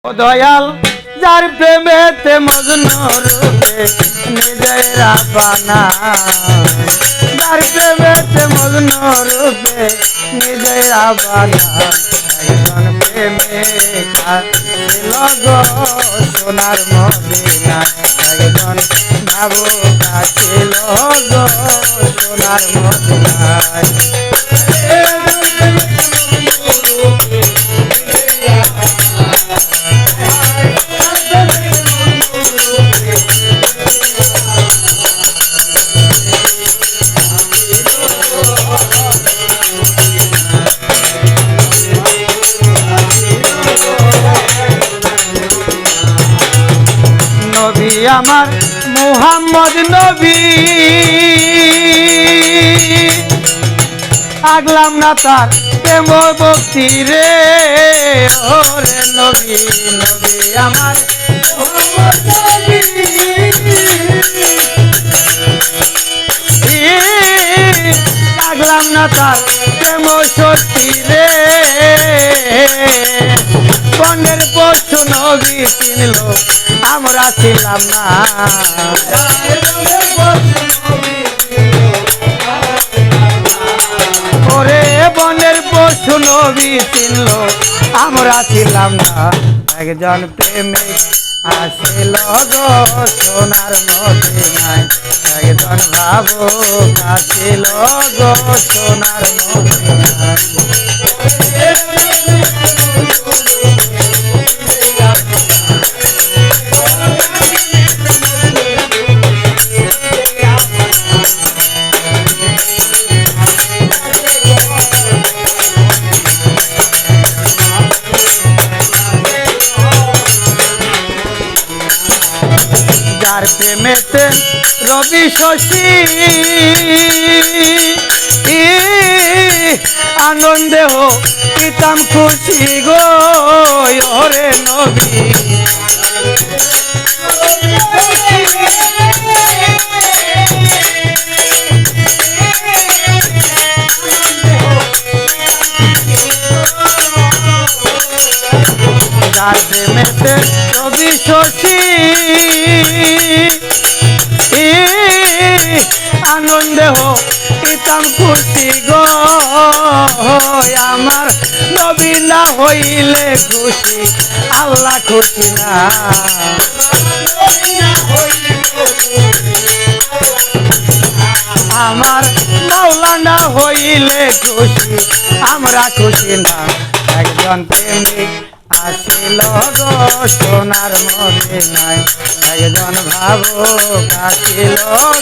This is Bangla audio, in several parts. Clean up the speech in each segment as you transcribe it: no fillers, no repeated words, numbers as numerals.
ও দয়াল যার প্রেমেতে মজনু রূপে নিজের রাবানা, যার প্রেমেতে মজনু রূপে নিজের রাবানা, একজন প্রেমিকা ছিল গো সোনার মদিনা, একজন ভাবুকা ছিল গো সোনার মদিনায়। নবী আমার মুহাম্মদ নবী, আগলাম না তার প্রেম ভক্তি রে, ওরে নবী নবী আমার মুহাম্মদ নবী, আগলাম না তার প্রেম সত্যি রে, বনের পশু নবী চিনল আমরা ছিলাম না, ওরে বনের পশু নবী চিনল আমরা ছিলাম না, একজন প্রেমিক আসিল গো সোনার মদিনায়, একজন ভাবুক আসিল গো সোনার মদিনায়। যার প্রেমেতে রবি শশী আনন্দে হো পিতাম খুশি গো, ওরে নবী যার প্রেমেতে রবি শশী আনন্দে হো পিতাম খুশি গো, আমার নবী না হইলে খুশি আল্লাহ খুশি না, আমার মাওলা না হইলে খুশি আমরা খুশি না, একজন প্রেমিক আসিল গো সোনার মদিনায়, একজন ভাবুক আসিল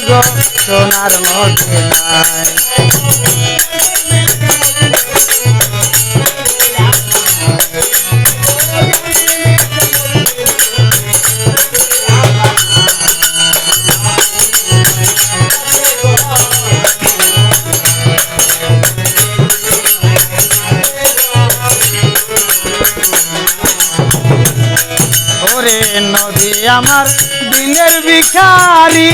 গো সোনার মদিনায়। ওরে নবী আমার দিনের ভিখারি,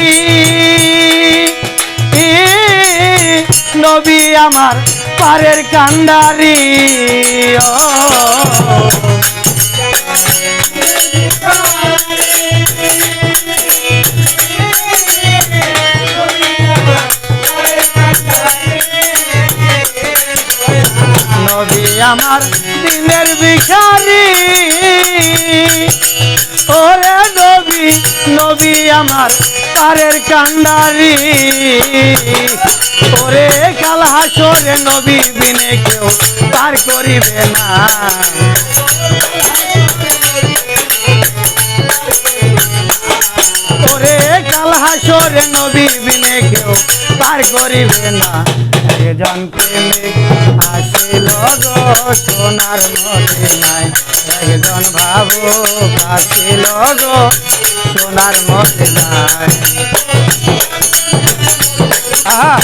নবী আমার পারের কান্ডারি, নবী আমার দিনের ভিখারি, ওরে নবী নবী আমার পারের কান্ডারি, ওরে কাল হাসরে নবী বিনে কেউ পার করিবে না, ওরে কাল হাসরে নবী বিনে কেউ পার করিবে না, একজন প্রেমিক আসিল গো সোনার মদিনায়, একজন ভাবুক আসিল গো সোনার মদিনায়। আহা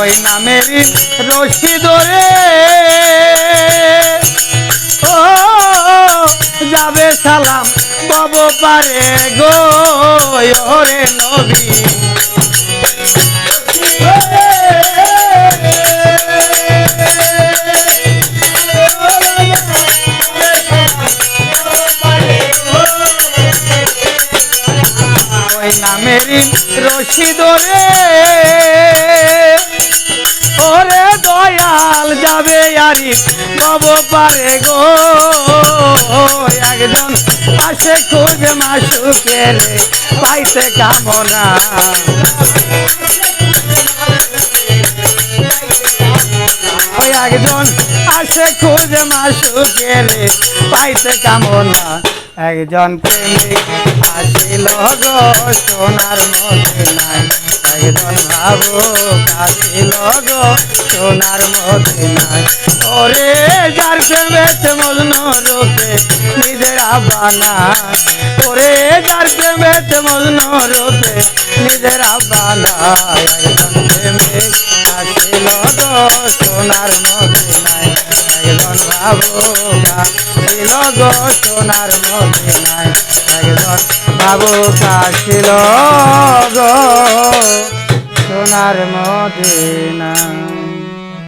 ওই নামেরই রশি ধরে পারে গো ওরে নবী ওই নামেরই রশি ধরে ওরে দয়াল যাবে আরি নব পারে গো একজন আসে খুঁজে মাসুকের পাইতে কামনা ওই একজন আসে খুঁজে মাসুকের পাইতে কামনা একজন প্রেমিক আসিল গো সোনার মদিনায় একজন ভাবুক আসিল গো সোনার মদিনায় ওরে যার প্রেমেতে মজনু রূপে নিজের আব্বানা ওরে যার প্রেমেতে মজনু রূপে নিজের আব্বানা একজন প্রেমিক আসিল গো সোনার মদিনায় একজন ভাবুক আসিল গো সোনার মদিনায় একজন ভাবুক আসিল গো সোনার মদিনায়।